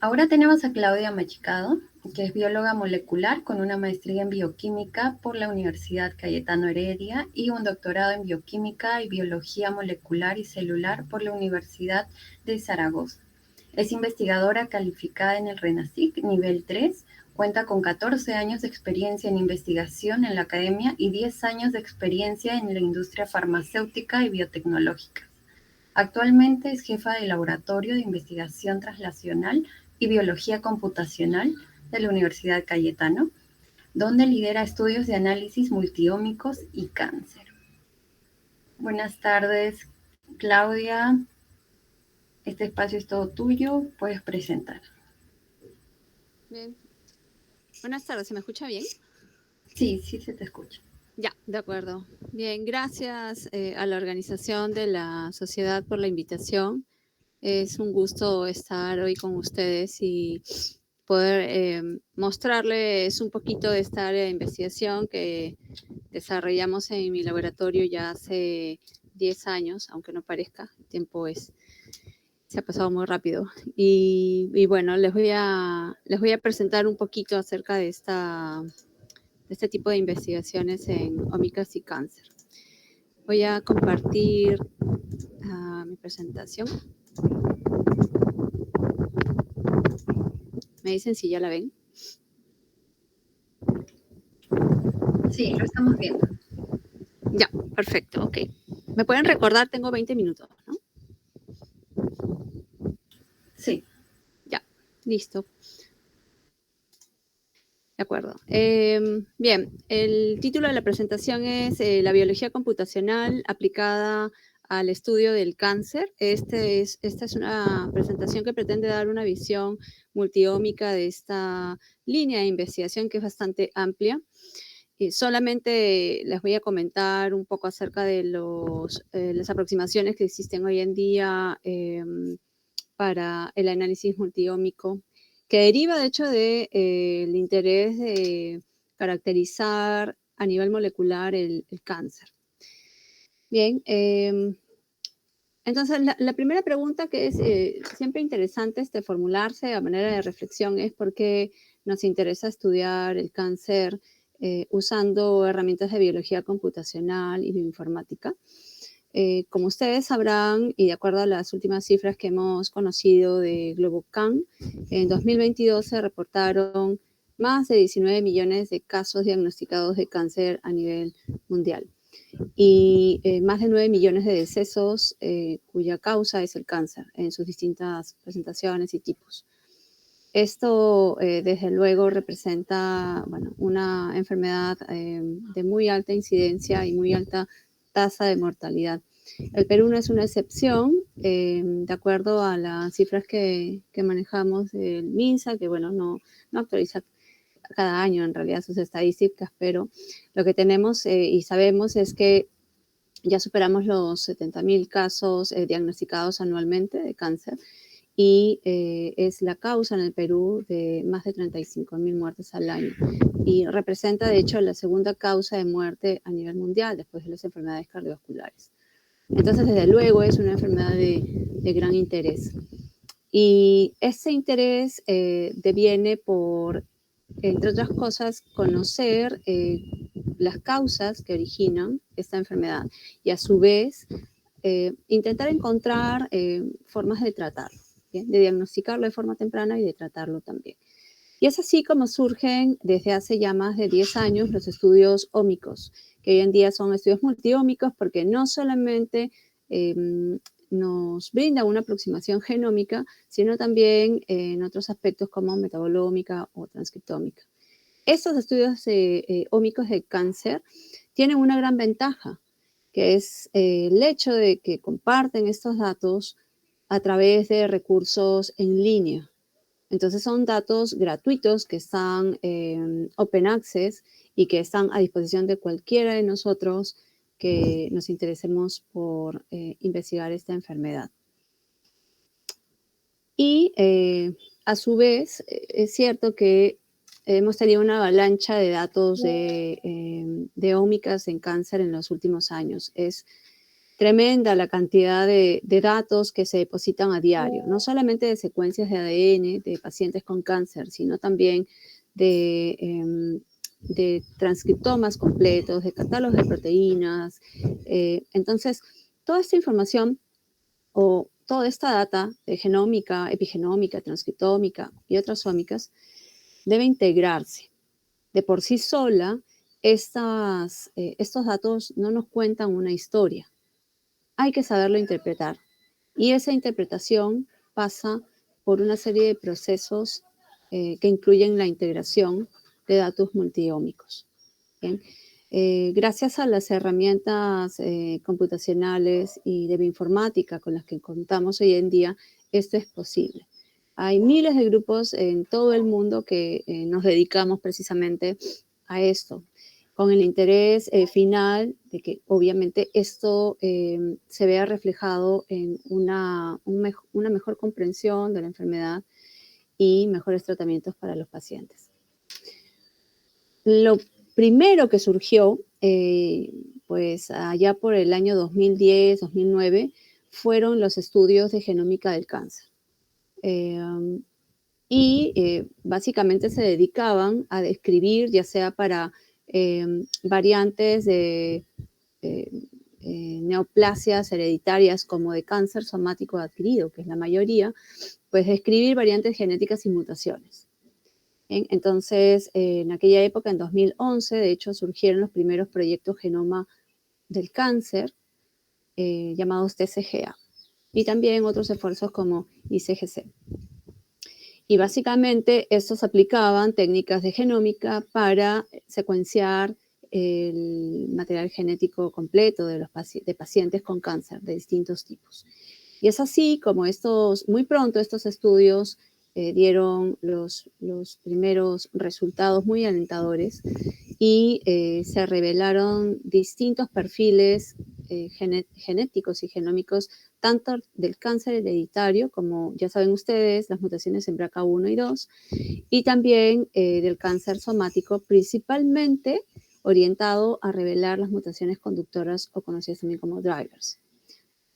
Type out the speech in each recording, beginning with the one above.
Ahora tenemos a Claudia Machicado, que es bióloga molecular con una maestría en bioquímica por la Universidad Cayetano Heredia y un doctorado en bioquímica y biología molecular y celular por la Universidad de Zaragoza. Es investigadora calificada en el RENACIC nivel 3, cuenta con 14 años de experiencia en investigación en la academia y 10 años de experiencia en la industria farmacéutica y biotecnológica. Actualmente es jefa de laboratorio de investigación translacional y biología computacional de la Universidad Cayetano, donde lidera estudios de análisis multiómicos y cáncer. Buenas tardes, Claudia. Este espacio es todo tuyo. Puedes presentar. Bien. Buenas tardes, ¿se me escucha bien? Sí, sí se te escucha. Ya, de acuerdo. Bien, gracias a la organización de la sociedad por la invitación. Es un gusto estar hoy con ustedes y poder mostrarles un poquito de esta área de investigación que desarrollamos en mi laboratorio ya hace 10 años, aunque no parezca, el tiempo se ha pasado muy rápido. Y bueno, les voy a presentar un poquito acerca de este tipo de investigaciones en ómicas y cáncer. Voy a compartir mi presentación. Me dicen si ya la ven. Sí, lo estamos viendo. Ya, perfecto, ok. ¿Me pueden recordar? Tengo 20 minutos, ¿no? Sí. Ya, listo. De acuerdo. Bien, el título de la presentación es La biología computacional aplicada al estudio del cáncer. Esta es una presentación que pretende dar una visión multiómica de esta línea de investigación que es bastante amplia. Y solamente les voy a comentar un poco acerca de las aproximaciones que existen hoy en día para el análisis multiómico, que deriva de hecho del interés de caracterizar a nivel molecular el cáncer. Bien, entonces la primera pregunta que es siempre interesante formularse a manera de reflexión es por qué nos interesa estudiar el cáncer usando herramientas de biología computacional y bioinformática. Como ustedes sabrán, y de acuerdo a las últimas cifras que hemos conocido de GloboCan, en 2022 se reportaron más de 19 millones de casos diagnosticados de cáncer a nivel mundial y más de 9 millones de decesos cuya causa es el cáncer en sus distintas presentaciones y tipos. Esto, desde luego, representa una enfermedad de muy alta incidencia y muy alta tasa de mortalidad. El Perú no es una excepción, de acuerdo a las cifras que manejamos del MINSA, que no actualiza cada año en realidad sus estadísticas, pero lo que tenemos y sabemos es que ya superamos los 70.000 casos diagnosticados anualmente de cáncer y es la causa en el Perú de más de 35.000 muertes al año y representa de hecho la segunda causa de muerte a nivel mundial después de las enfermedades cardiovasculares. Entonces, desde luego, es una enfermedad de gran interés. Y ese interés deviene por, entre otras cosas, conocer las causas que originan esta enfermedad y a su vez intentar encontrar formas de tratarlo, ¿bien? De diagnosticarlo de forma temprana y de tratarlo también. Y es así como surgen desde hace ya más de 10 años los estudios ómicos, que hoy en día son estudios multiómicos porque no solamente nos brinda una aproximación genómica, sino también en otros aspectos como metabolómica o transcriptómica. Estos estudios ómicos de cáncer tienen una gran ventaja, que es el hecho de que comparten estos datos a través de recursos en línea. Entonces son datos gratuitos que están open access y que están a disposición de cualquiera de nosotros que nos interesemos por investigar esta enfermedad. Y a su vez es cierto que hemos tenido una avalancha de datos de ómicas en cáncer en los últimos años. Es tremenda la cantidad de datos que se depositan a diario, no solamente de secuencias de ADN de pacientes con cáncer, sino también de transcriptomas completos, de catálogos de proteínas. Entonces, toda esta información o toda esta data de genómica, epigenómica, transcriptómica y otras ómicas debe integrarse. De por sí sola, estos datos no nos cuentan una historia. Hay que saberlo interpretar. Y esa interpretación pasa por una serie de procesos que incluyen la integración de datos multiómicos. ¿Bien? Gracias a las herramientas computacionales y de bioinformática con las que contamos hoy en día, esto es posible. Hay miles de grupos en todo el mundo que nos dedicamos precisamente a esto, con el interés final de que obviamente esto se vea reflejado en una mejor comprensión de la enfermedad y mejores tratamientos para los pacientes. Lo primero que surgió, pues allá por el año 2010, 2009, fueron los estudios de genómica del cáncer. Básicamente se dedicaban a describir, ya sea para variantes de neoplasias hereditarias como de cáncer somático adquirido, que es la mayoría, pues describir variantes genéticas y mutaciones. Entonces, en aquella época, en 2011, de hecho, surgieron los primeros proyectos genoma del cáncer, llamados TCGA, y también otros esfuerzos como ICGC. Y básicamente estos aplicaban técnicas de genómica para secuenciar el material genético completo de pacientes con cáncer de distintos tipos. Y es así como muy pronto estos estudios dieron los primeros resultados muy alentadores y se revelaron distintos perfiles genéticos y genómicos, tanto del cáncer hereditario, como ya saben ustedes, las mutaciones en BRCA1 y 2, y también del cáncer somático, principalmente orientado a revelar las mutaciones conductoras o conocidas también como drivers.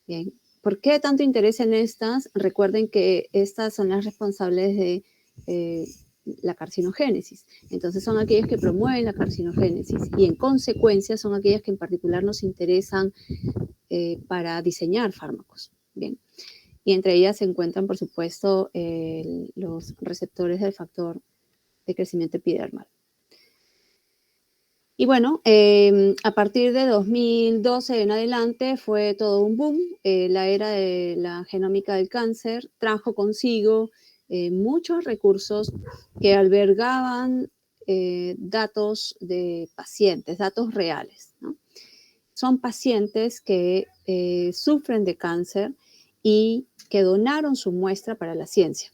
Bien. ¿Por qué tanto interés en estas? Recuerden que estas son las responsables de la carcinogénesis. Entonces son aquellas que promueven la carcinogénesis y en consecuencia son aquellas que en particular nos interesan para diseñar fármacos. Bien. Y entre ellas se encuentran, por supuesto, los receptores del factor de crecimiento epidermal. Y bueno, a partir de 2012 en adelante fue todo un boom. La era de la genómica del cáncer trajo consigo muchos recursos que albergaban datos de pacientes, datos reales, ¿no? Son pacientes que sufren de cáncer y que donaron su muestra para la ciencia.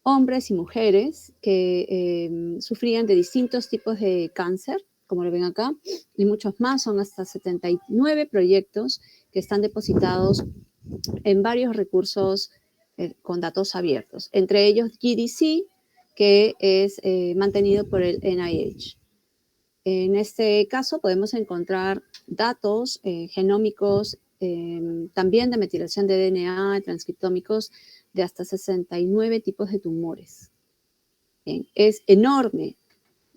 Hombres y mujeres que sufrían de distintos tipos de cáncer, como lo ven acá, y muchos más, son hasta 79 proyectos que están depositados en varios recursos con datos abiertos, entre ellos GDC, que es mantenido por el NIH. En este caso podemos encontrar datos genómicos, también de metilación de DNA, transcriptómicos, de hasta 69 tipos de tumores. Bien, es enorme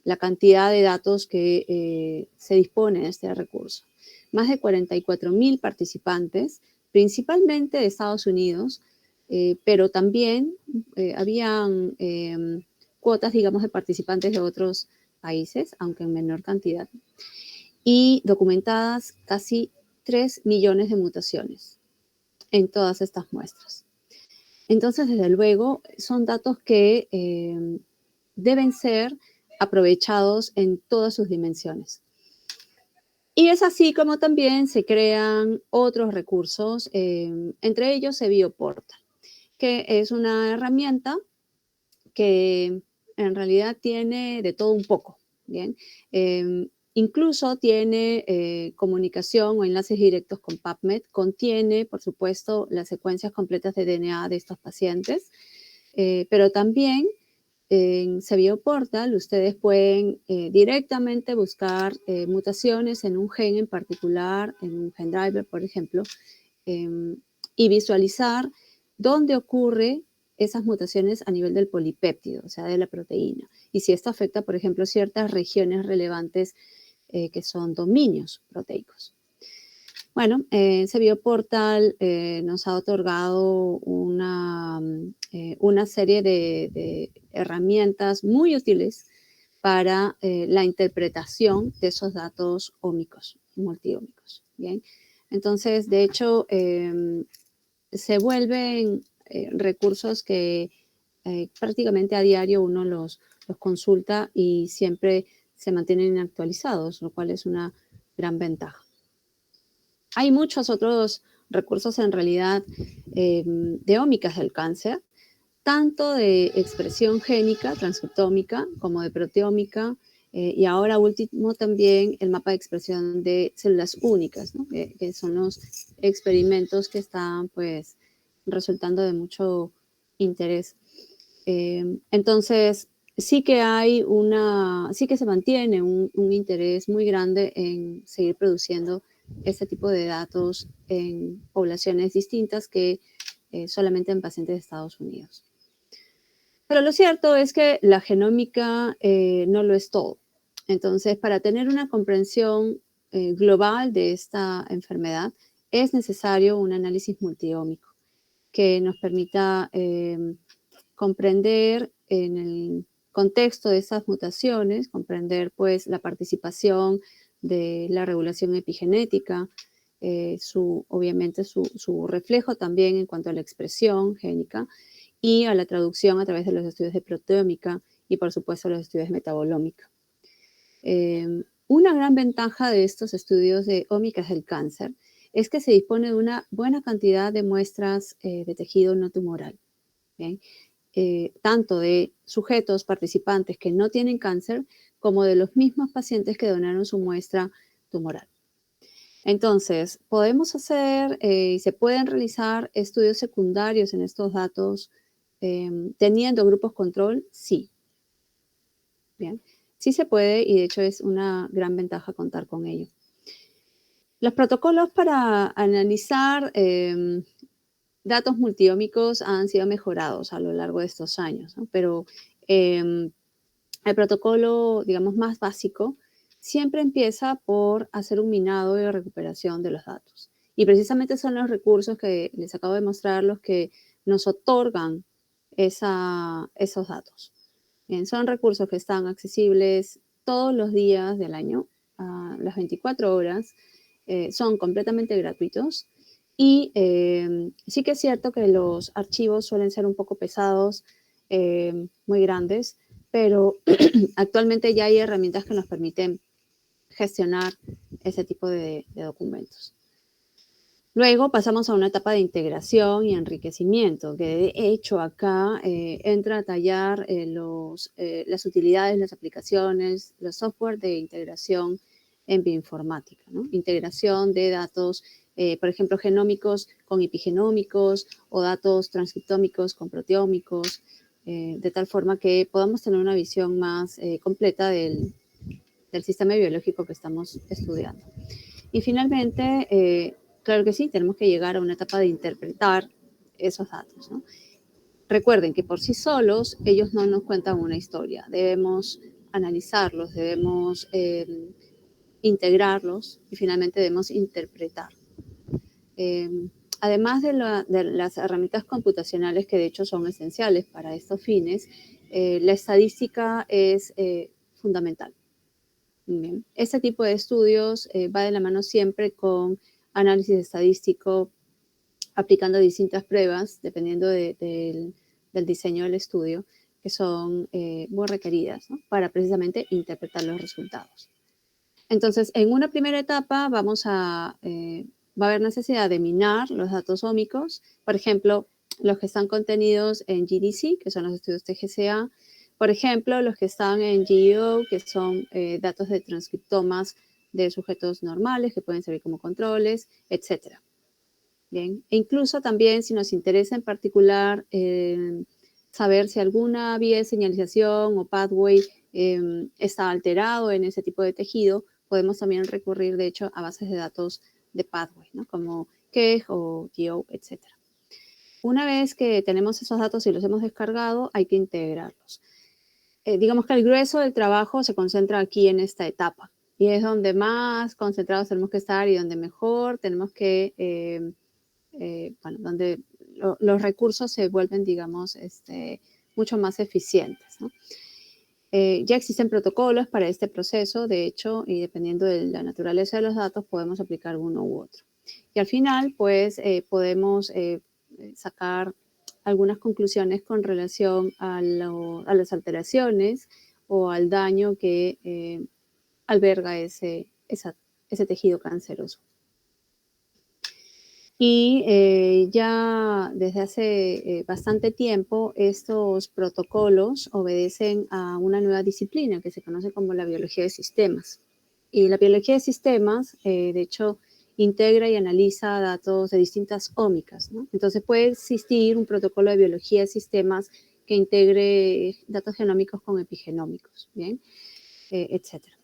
la cantidad de datos que se dispone de este recurso. Más de 44.000 participantes, principalmente de Estados Unidos, pero también habían cuotas, digamos, de participantes de otros países, aunque en menor cantidad, y documentadas casi 3 millones de mutaciones en todas estas muestras. Entonces, desde luego, son datos que deben ser aprovechados en todas sus dimensiones. Y es así como también se crean otros recursos, entre ellos Bioportal, que es una herramienta que en realidad tiene de todo un poco, ¿bien? Incluso tiene comunicación o enlaces directos con PubMed, contiene, por supuesto, las secuencias completas de DNA de estos pacientes, pero también En Sebioportal ustedes pueden directamente buscar mutaciones en un gen en particular, en un gen driver, por ejemplo, y visualizar dónde ocurre esas mutaciones a nivel del polipéptido, o sea, de la proteína. Y si esto afecta, por ejemplo, ciertas regiones relevantes que son dominios proteicos. Bueno, ese bioportal nos ha otorgado una serie de herramientas muy útiles para la interpretación de esos datos ómicos, multiómicos. ¿Bien? Entonces, de hecho, se vuelven recursos que prácticamente a diario uno los consulta y siempre se mantienen actualizados, lo cual es una gran ventaja. Hay muchos otros recursos en realidad de ómicas del cáncer, tanto de expresión génica, transcriptómica, como de proteómica, y ahora último también el mapa de expresión de células únicas, ¿no? que son los experimentos que están pues resultando de mucho interés. Entonces, sí que sí que se mantiene un interés muy grande en seguir produciendo este tipo de datos en poblaciones distintas que solamente en pacientes de Estados Unidos. Pero lo cierto es que la genómica no lo es todo. Entonces, para tener una comprensión global de esta enfermedad, es necesario un análisis multiómico que nos permita comprender en el contexto de esas mutaciones, comprender pues la participación de la regulación epigenética, obviamente su reflejo también en cuanto a la expresión génica y a la traducción a través de los estudios de proteómica y por supuesto los estudios de metabolómica. Una gran ventaja de estos estudios de ómicas del cáncer es que se dispone de una buena cantidad de muestras de tejido no tumoral. ¿Bien? Tanto de sujetos participantes que no tienen cáncer como de los mismos pacientes que donaron su muestra tumoral. Entonces, podemos hacer y se pueden realizar estudios secundarios en estos datos teniendo grupos control, sí. Bien, sí se puede y de hecho es una gran ventaja contar con ello. Los protocolos para analizar datos multiómicos han sido mejorados a lo largo de estos años, ¿no? Pero el protocolo, digamos, más básico siempre empieza por hacer un minado de recuperación de los datos. Y precisamente son los recursos que les acabo de mostrar los que nos otorgan esos datos. Bien, son recursos que están accesibles todos los días del año, a las 24 horas, son completamente gratuitos y sí que es cierto que los archivos suelen ser un poco pesados, muy grandes, pero actualmente ya hay herramientas que nos permiten gestionar ese tipo de documentos. Luego pasamos a una etapa de integración y enriquecimiento, que de hecho acá entra a tallar las utilidades, las aplicaciones, los software de integración en bioinformática, ¿no? Integración de datos, por ejemplo, genómicos con epigenómicos o datos transcriptómicos con proteómicos, de tal forma que podamos tener una visión más completa del sistema biológico que estamos estudiando. Y finalmente, claro que sí, tenemos que llegar a una etapa de interpretar esos datos, ¿no? Recuerden que por sí solos ellos no nos cuentan una historia, debemos analizarlos, debemos integrarlos y finalmente debemos interpretar. Además de las herramientas computacionales que de hecho son esenciales para estos fines, la estadística es fundamental. Bien. Este tipo de estudios va de la mano siempre con análisis estadístico, aplicando distintas pruebas, dependiendo del diseño del estudio, que son muy requeridas, ¿no? Para precisamente interpretar los resultados. Entonces, en una primera etapa va a haber necesidad de minar los datos ómicos, por ejemplo, los que están contenidos en GDC, que son los estudios TGCA, por ejemplo, los que están en GEO, que son datos de transcriptomas de sujetos normales que pueden servir como controles, etc. Bien, e incluso también si nos interesa en particular saber si alguna vía de señalización o pathway está alterado en ese tipo de tejido, podemos también recurrir, de hecho, a bases de datos de pathway, ¿no? Como KEGG o GEO, etc. Una vez que tenemos esos datos y los hemos descargado, hay que integrarlos. Digamos que el grueso del trabajo se concentra aquí en esta etapa y es donde más concentrados tenemos que estar y donde mejor tenemos que, bueno, donde los recursos se vuelven, digamos, mucho más eficientes, ¿no? Ya existen protocolos para este proceso, de hecho, y dependiendo de la naturaleza de los datos, podemos aplicar uno u otro. Y al final, pues, podemos sacar algunas conclusiones con relación a las alteraciones o al daño que alberga ese tejido canceroso. Y ya desde hace bastante tiempo estos protocolos obedecen a una nueva disciplina que se conoce como la biología de sistemas. Y la biología de sistemas, de hecho, integra y analiza datos de distintas ómicas, ¿no? Entonces puede existir un protocolo de biología de sistemas que integre datos genómicos con epigenómicos, ¿bien? Etcétera.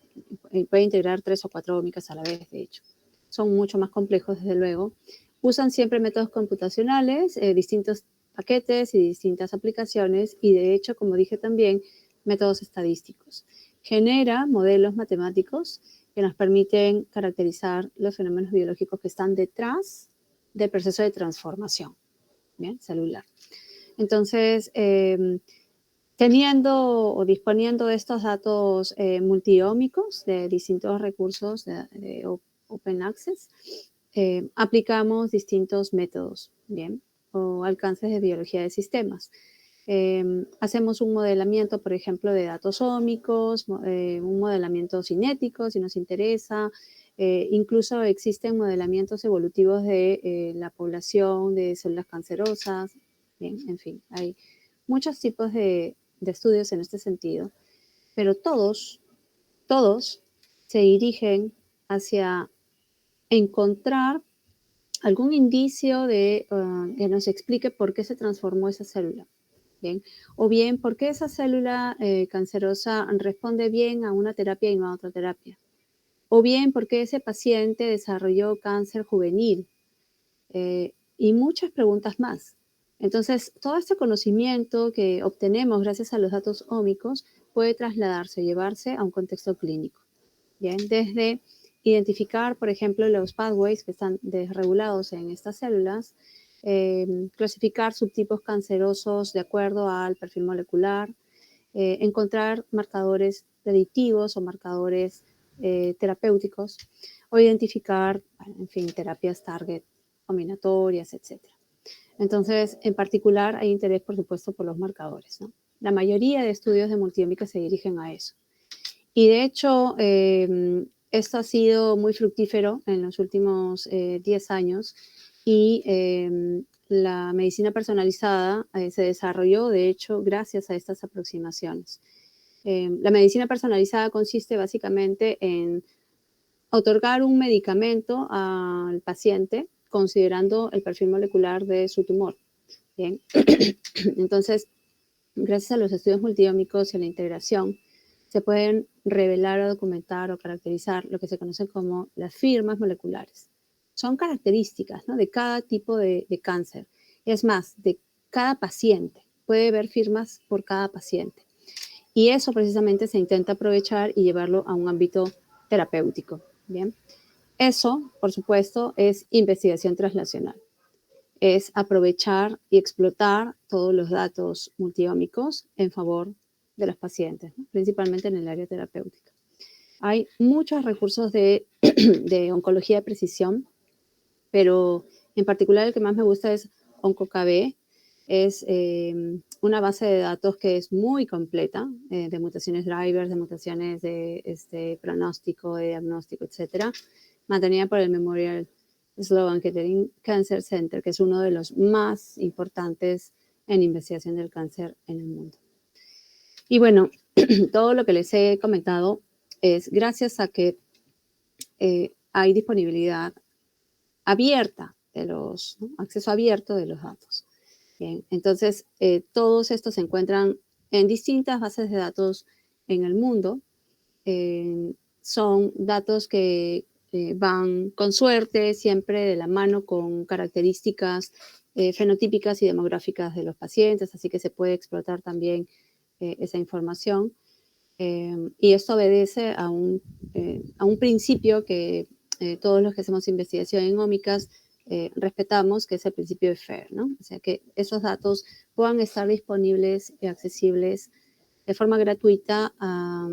Puede integrar 3 o 4 ómicas a la vez, de hecho. Son mucho más complejos, desde luego. Usan siempre métodos computacionales, distintos paquetes y distintas aplicaciones y, de hecho, como dije también, métodos estadísticos. Genera modelos matemáticos que nos permiten caracterizar los fenómenos biológicos que están detrás del proceso de transformación, ¿bien? Celular. Entonces, teniendo o disponiendo de estos datos multiómicos de distintos recursos de Open Access, aplicamos distintos métodos, ¿bien? O alcances de biología de sistemas. Hacemos un modelamiento, por ejemplo, de datos ómicos, un modelamiento cinético, si nos interesa. Incluso existen modelamientos evolutivos de la población de células cancerosas. Bien, en fin, hay muchos tipos de estudios en este sentido, pero todos se dirigen hacia encontrar algún indicio de, que nos explique por qué se transformó esa célula, ¿bien? O bien, por qué esa célula cancerosa responde bien a una terapia y no a otra terapia. O bien, por qué ese paciente desarrolló cáncer juvenil. Y muchas preguntas más. Entonces, todo este conocimiento que obtenemos gracias a los datos ómicos puede trasladarse, llevarse a un contexto clínico. Bien, desde identificar, por ejemplo, los pathways que están desregulados en estas células, clasificar subtipos cancerosos de acuerdo al perfil molecular, encontrar marcadores predictivos o marcadores terapéuticos, o identificar, en fin, terapias target combinatorias, etc. Entonces, en particular, hay interés, por supuesto, por los marcadores, ¿no? La mayoría de estudios de multiómica se dirigen a eso. Y de hecho, esto ha sido muy fructífero en los últimos 10 años y la medicina personalizada se desarrolló, de hecho, gracias a estas aproximaciones. La medicina personalizada consiste básicamente en otorgar un medicamento al paciente considerando el perfil molecular de su tumor. Bien, entonces, gracias a los estudios multiómicos y a la integración, se pueden revelar o documentar o caracterizar lo que se conoce como las firmas moleculares. Son características, ¿no?, de cada tipo de cáncer. Es más, de cada paciente. Puede haber firmas por cada paciente. Y eso precisamente se intenta aprovechar y llevarlo a un ámbito terapéutico. Bien. Eso, por supuesto, es investigación translacional. Es aprovechar y explotar todos los datos multiómicos en favor de los pacientes, ¿no?, principalmente en el área terapéutica. Hay muchos recursos de oncología de precisión, pero en particular el que más me gusta es OncoKB. Es una base de datos que es muy completa, de mutaciones drivers, de mutaciones de pronóstico, de diagnóstico, etcétera, mantenida por el Memorial Sloan Kettering Cancer Center, que es uno de los más importantes en investigación del cáncer en el mundo. Y bueno, todo lo que les he comentado es gracias a que hay disponibilidad abierta de los, ¿no?, acceso abierto de los datos. Bien, entonces todos estos se encuentran en distintas bases de datos en el mundo. Son datos que van con suerte, siempre de la mano con características fenotípicas y demográficas de los pacientes, así que se puede explotar también esa información. Y esto obedece a un principio que todos los que hacemos investigación en ómicas respetamos, que es el principio de FAIR, ¿no? O sea, que esos datos puedan estar disponibles y accesibles de forma gratuita a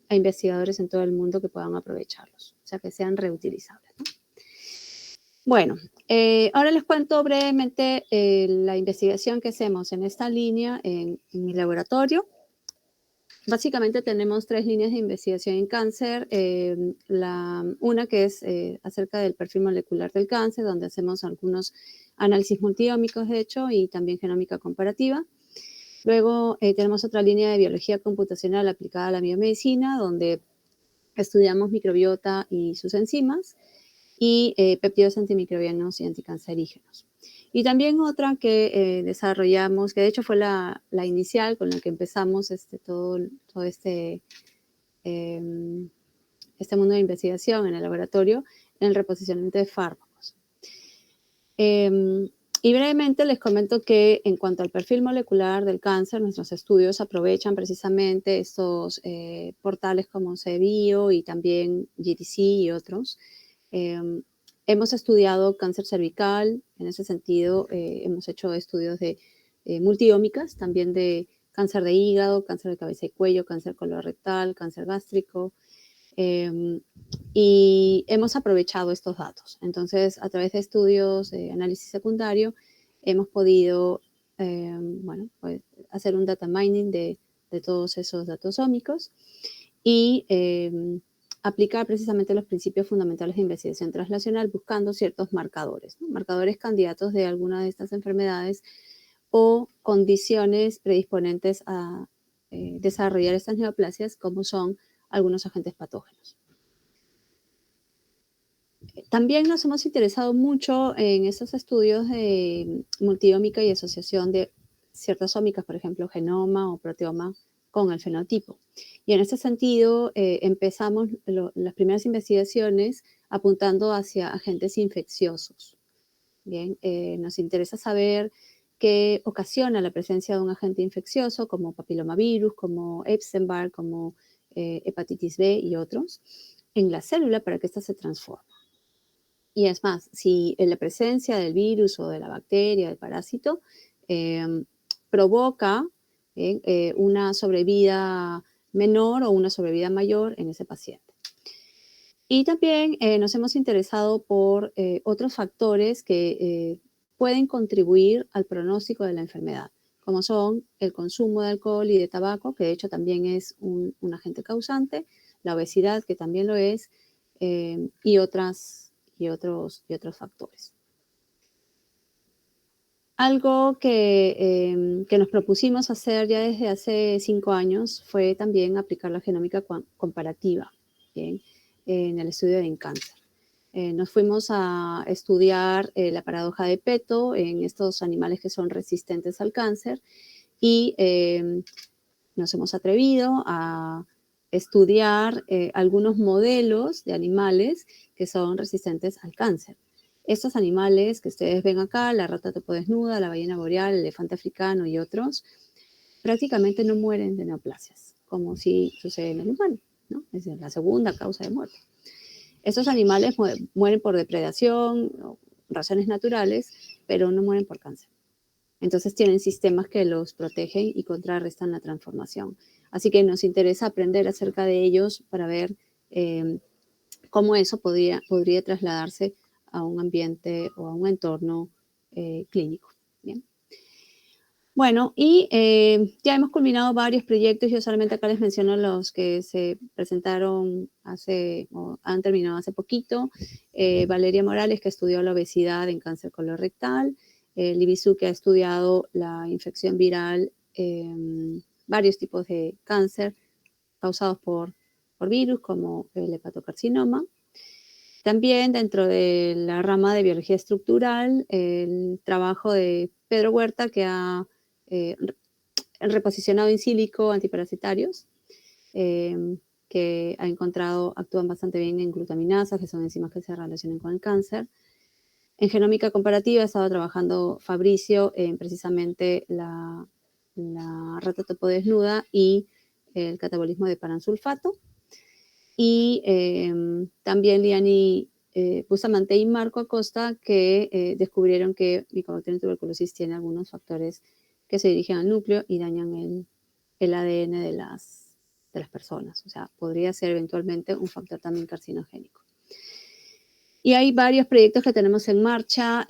investigadores en todo el mundo que puedan aprovecharlos, o sea, que sean reutilizables, ¿no? Bueno, ahora les cuento brevemente la investigación que hacemos en esta línea en mi laboratorio. Básicamente tenemos 3 líneas de investigación en cáncer. Una que es acerca del perfil molecular del cáncer, donde hacemos algunos análisis multiómicos, de hecho, y también genómica comparativa. Luego tenemos otra línea de biología computacional aplicada a la biomedicina, donde estudiamos microbiota y sus enzimas, y péptidos antimicrobianos y anticancerígenos. Y también otra que desarrollamos, que de hecho fue la inicial con la que empezamos todo este mundo de investigación en el laboratorio, en el reposicionamiento de fármacos. Y brevemente les comento que en cuanto al perfil molecular del cáncer, nuestros estudios aprovechan precisamente estos portales como CBio y también GTC y otros. Hemos estudiado cáncer cervical, en ese sentido hemos hecho estudios de multiómicas, también de cáncer de hígado, cáncer de cabeza y cuello, cáncer colorectal, cáncer gástrico, y hemos aprovechado estos datos. Entonces, a través de estudios de análisis secundario, hemos podido pues, hacer un data mining de todos esos datos ómicos y aplicar precisamente los principios fundamentales de investigación translacional buscando ciertos marcadores, ¿no? Marcadores candidatos de alguna de estas enfermedades o condiciones predisponentes a desarrollar estas neoplasias, como son algunos agentes patógenos. También nos hemos interesado mucho en estos estudios de multiómica y asociación de ciertas ómicas, por ejemplo, genoma o proteoma con el fenotipo. Y en este sentido, empezamos las primeras investigaciones apuntando hacia agentes infecciosos. Bien, nos interesa saber qué ocasiona la presencia de un agente infeccioso como papilomavirus, como Epstein-Barr, como hepatitis B y otros en la célula para que ésta se transforme. Y es más, si en la presencia del virus o de la bacteria, del parásito, provoca una sobrevida menor o una sobrevida mayor en ese paciente. Y también nos hemos interesado por otros factores que pueden contribuir al pronóstico de la enfermedad, como son el consumo de alcohol y de tabaco, que de hecho también es un agente causante, la obesidad, que también lo es, y otros factores. Algo que nos propusimos hacer ya desde hace 5 años fue también aplicar la genómica comparativa, ¿bien? En el estudio de cáncer. Nos fuimos a estudiar la paradoja de Peto en estos animales que son resistentes al cáncer y nos hemos atrevido a estudiar algunos modelos de animales que son resistentes al cáncer. Estos animales que ustedes ven acá, la rata topodesnuda, la ballena boreal, el elefante africano y otros, prácticamente no mueren de neoplasias, como si sucede en el humano, ¿no? Es la segunda causa de muerte. Estos animales mueren por depredación, o razones naturales, pero no mueren por cáncer. Entonces tienen sistemas que los protegen y contrarrestan la transformación. Así que nos interesa aprender acerca de ellos para ver cómo eso podría trasladarse a un ambiente o a un entorno clínico. Bien. Bueno, y ya hemos culminado varios proyectos. Yo solamente acá les menciono los que se presentaron o han terminado hace poquito. Valeria Morales, que estudió la obesidad en cáncer colorectal. Libisu, que ha estudiado la infección viral, varios tipos de cáncer causados por virus, como el hepatocarcinoma. También dentro de la rama de biología estructural, el trabajo de Pedro Huerta, que ha reposicionado in sílico antiparasitarios, que ha encontrado actúan bastante bien en glutaminasas, que son enzimas que se relacionan con el cáncer. En genómica comparativa estaba trabajando Fabricio en precisamente la rata topo desnuda y el catabolismo de paransulfato. Y también Liani Bustamante y Marco Acosta, que descubrieron que Mycobacterium tuberculosis tiene algunos factores que se dirigen al núcleo y dañan el ADN de las personas. O sea, podría ser eventualmente un factor también carcinogénico. Y hay varios proyectos que tenemos en marcha.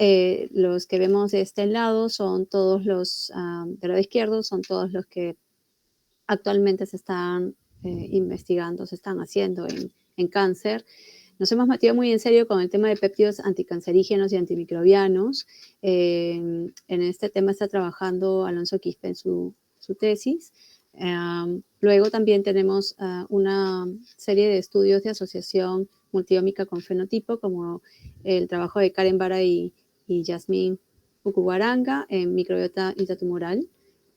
Los que vemos de este lado son todos los, del lado izquierdo, son todos los que actualmente se están investigando, se están haciendo en cáncer. Nos hemos metido muy en serio con el tema de péptidos anticancerígenos y antimicrobianos. En este tema está trabajando Alonso Quispe en su tesis. Luego también tenemos una serie de estudios de asociación multiómica con fenotipo, como el trabajo de Karen Vara y Yasmín Pucuguaranga en microbiota intratumoral,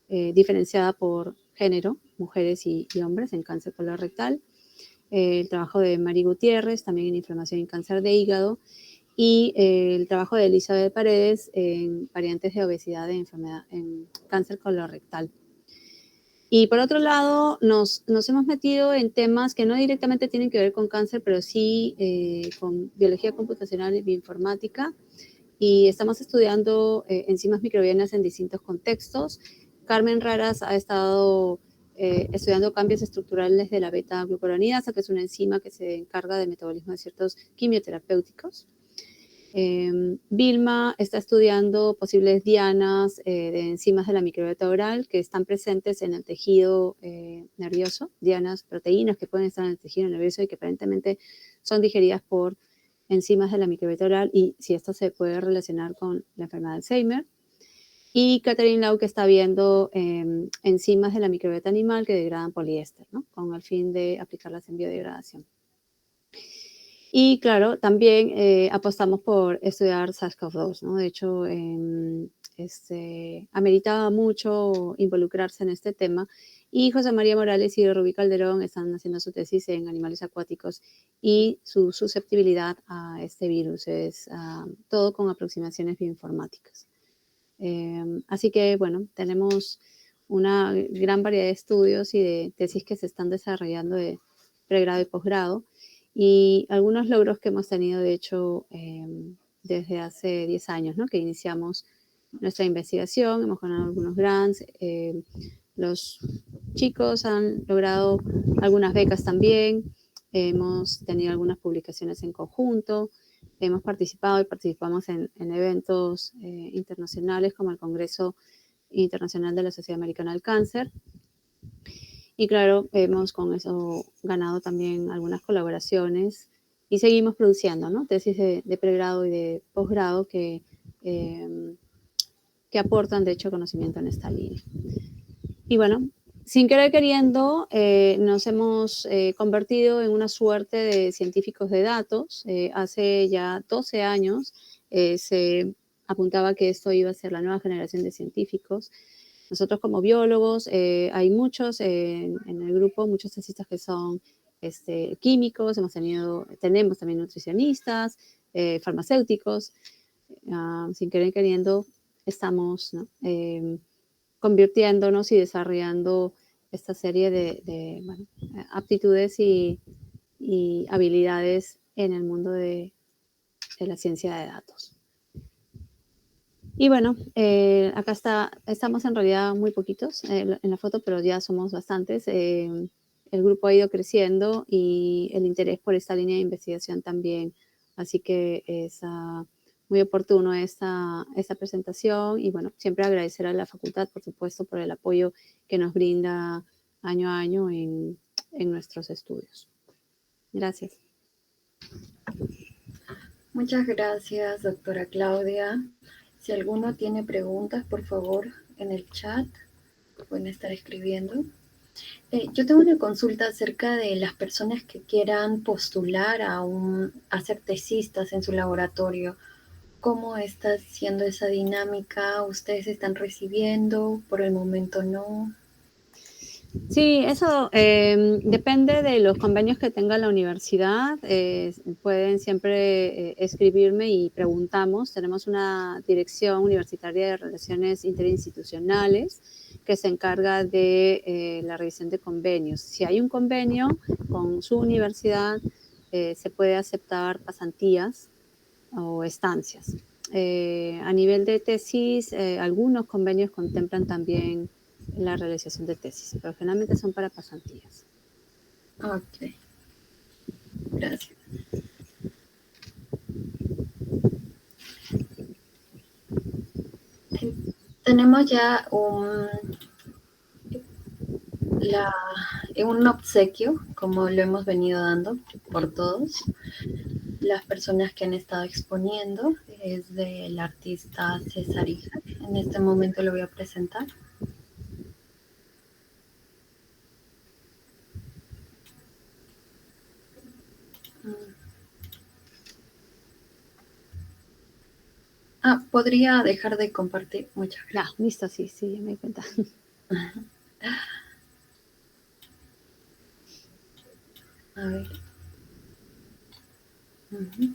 diferenciada por género, mujeres y hombres en cáncer colorectal. El trabajo de Mari Gutiérrez, también en inflamación y cáncer de hígado, y el trabajo de Elizabeth Paredes en variantes de obesidad en cáncer colorectal. Y por otro lado, nos hemos metido en temas que no directamente tienen que ver con cáncer, pero sí con biología computacional y bioinformática. Y estamos estudiando enzimas microbianas en distintos contextos. Carmen Raras ha estado estudiando cambios estructurales de la beta-glucuronidasa, que es una enzima que se encarga del metabolismo de ciertos quimioterapéuticos. Vilma está estudiando posibles dianas de enzimas de la microbiota oral que están presentes en el tejido nervioso, dianas, proteínas que pueden estar en el tejido nervioso y que aparentemente son digeridas por enzimas de la microbiota oral, y si esto se puede relacionar con la enfermedad de Alzheimer. Y Catherine Lau, que está viendo enzimas de la microbiota animal que degradan poliéster, ¿no? Con el fin de aplicarlas en biodegradación. Y claro, también apostamos por estudiar SARS-CoV-2, ¿no? De hecho, ameritaba mucho involucrarse en este tema. Y José María Morales y Rubí Calderón están haciendo su tesis en animales acuáticos y su susceptibilidad a este virus. Es todo con aproximaciones bioinformáticas. Así que, bueno, tenemos una gran variedad de estudios y de tesis que se están desarrollando de pregrado y posgrado. Y algunos logros que hemos tenido, de hecho, desde hace 10 años, ¿no? Que iniciamos nuestra investigación, hemos ganado algunos grants, los chicos han logrado algunas becas también, hemos tenido algunas publicaciones en conjunto, hemos participado y participamos en eventos internacionales como el Congreso Internacional de la Sociedad Americana del Cáncer. Y claro, hemos con eso ganado también algunas colaboraciones y seguimos produciendo, ¿no? Tesis de pregrado y de posgrado que aportan, de hecho, conocimiento en esta línea. Y bueno, sin querer queriendo, nos hemos convertido en una suerte de científicos de datos. Hace ya 12 años se apuntaba que esto iba a ser la nueva generación de científicos. Nosotros como biólogos, hay muchos en el grupo, muchos tesistas que son químicos, tenemos también nutricionistas, farmacéuticos. Sin querer queriendo, estamos, ¿no? Convirtiéndonos y desarrollando esta serie de bueno, aptitudes y habilidades en el mundo de la ciencia de datos. Y bueno, acá estamos en realidad muy poquitos en la foto, pero ya somos bastantes. El grupo ha ido creciendo y el interés por esta línea de investigación también. Así que es muy oportuno esta presentación y bueno, siempre agradecer a la facultad, por supuesto, por el apoyo que nos brinda año a año en nuestros estudios. Gracias. Muchas gracias, doctora Claudia. Si alguno tiene preguntas, por favor, en el chat pueden estar escribiendo. Yo tengo una consulta acerca de las personas que quieran postular a ser tesistas en su laboratorio. ¿Cómo está siendo esa dinámica? ¿Ustedes están recibiendo? Por el momento no. Sí, eso depende de los convenios que tenga la universidad. Pueden siempre escribirme y preguntamos. Tenemos una dirección universitaria de relaciones interinstitucionales que se encarga de la revisión de convenios. Si hay un convenio con su universidad, se puede aceptar pasantías o estancias. A nivel de tesis, algunos convenios contemplan también la realización de tesis, pero generalmente son para pasantías. Ok, gracias. Tenemos ya un obsequio, como lo hemos venido dando por todos. Las personas que han estado exponiendo es del artista César Hija. En este momento lo voy a presentar. Podría dejar de compartir. Muchas gracias. Listo, sí, ya me di cuenta. A ver. Uh-huh.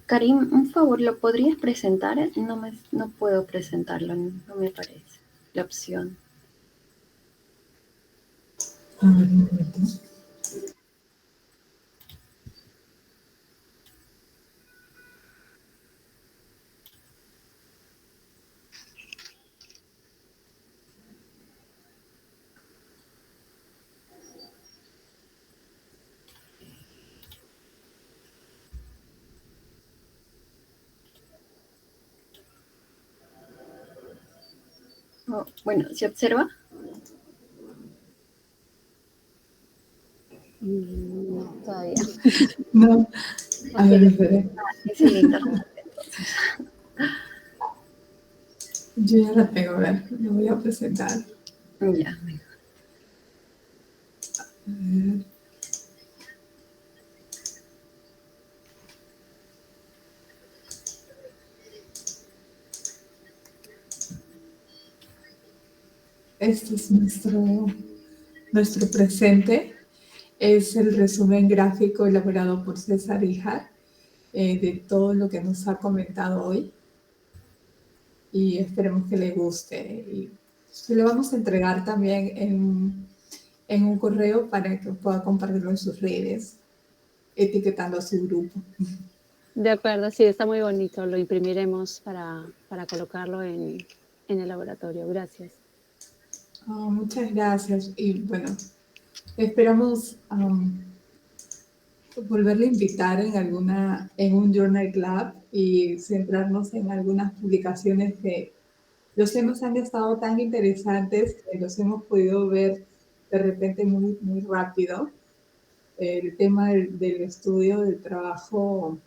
Karim, un favor, ¿lo podrías presentar? No puedo presentarlo, no me parece la opción. A ver, un momento. Bueno, ¿se observa? No, todavía. No, a ver, espere. Es el internet, entonces. Yo ya la tengo, a ver, lo voy a presentar. Ya, mejor. A ver. Este es nuestro presente. Es el resumen gráfico elaborado por César Hija de todo lo que nos ha comentado hoy. Y esperemos que le guste. Y se lo vamos a entregar también en un correo para que pueda compartirlo en sus redes, etiquetando a su grupo. De acuerdo, sí, está muy bonito. Lo imprimiremos para colocarlo en el laboratorio. Gracias. Muchas gracias. Y bueno, esperamos volverle a invitar en un Journal Club y centrarnos en algunas publicaciones que los temas han estado tan interesantes que los hemos podido ver de repente muy, muy rápido. El tema del estudio, del trabajo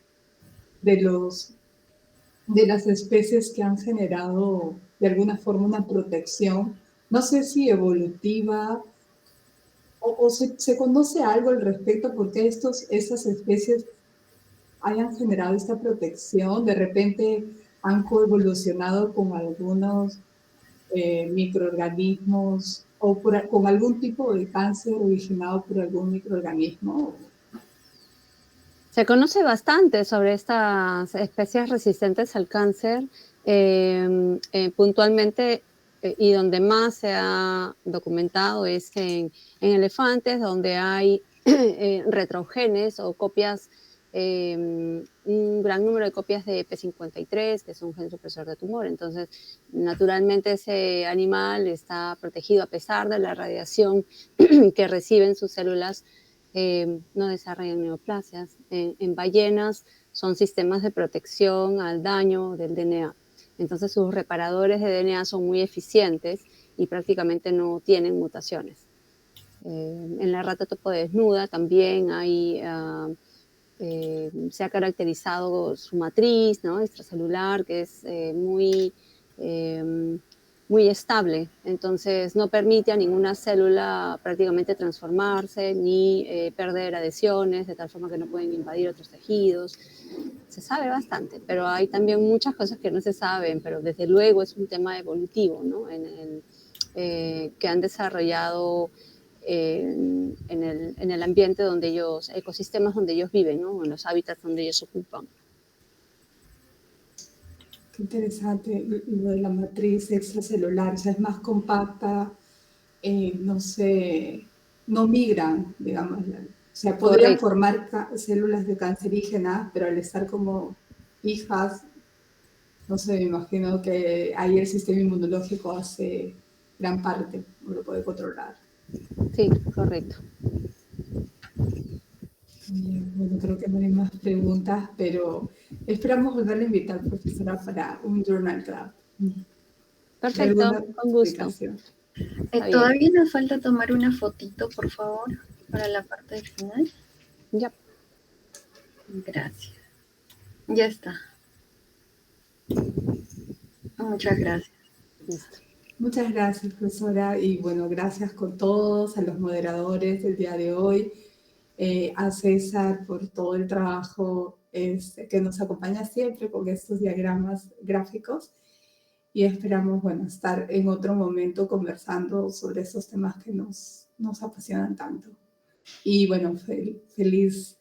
de las especies que han generado de alguna forma una protección, no sé si evolutiva o se conoce algo al respecto porque estas especies hayan generado esta protección, de repente han coevolucionado con algunos microorganismos o con algún tipo de cáncer originado por algún microorganismo. Se conoce bastante sobre estas especies resistentes al cáncer, puntualmente, y donde más se ha documentado es en elefantes, donde hay retrogenes o copias, un gran número de copias de P53, que es un gen supresor de tumor. Entonces, naturalmente ese animal está protegido a pesar de la radiación que reciben sus células. No desarrollan neoplasias. En ballenas son sistemas de protección al daño del DNA. Entonces sus reparadores de DNA son muy eficientes y prácticamente no tienen mutaciones. En la rata topo desnuda también se ha caracterizado su matriz, ¿no? Extracelular, que es muy estable, entonces no permite a ninguna célula prácticamente transformarse ni perder adhesiones, de tal forma que no pueden invadir otros tejidos. Se sabe bastante, pero hay también muchas cosas que no se saben, pero desde luego es un tema evolutivo, ¿no? Que han desarrollado en el ambiente donde ellos, ecosistemas donde ellos viven, ¿no? En los hábitats donde ellos ocupan. Qué interesante lo de la matriz extracelular, o sea, es más compacta, no sé, no migran, digamos. O sea, podrían Correcto. formar células de cancerígenas, pero al estar como hijas, no sé, me imagino que ahí el sistema inmunológico hace gran parte, o lo puede controlar. Sí, correcto. Bien, bueno, creo que no hay más preguntas, pero esperamos volver a invitar, profesora, para un Journal Club. ¿Hay Perfecto, alguna con gusto. explicación? Está bien. Todavía nos falta tomar una fotito, por favor, para la parte final. Ya. Gracias. Ya está. Muchas gracias. Listo. Muchas gracias, profesora, y bueno, gracias con todos, a los moderadores del día de hoy, a César por todo el trabajo que nos acompaña siempre con estos diagramas gráficos, y esperamos, bueno, estar en otro momento conversando sobre esos temas que nos apasionan tanto. Y bueno, feliz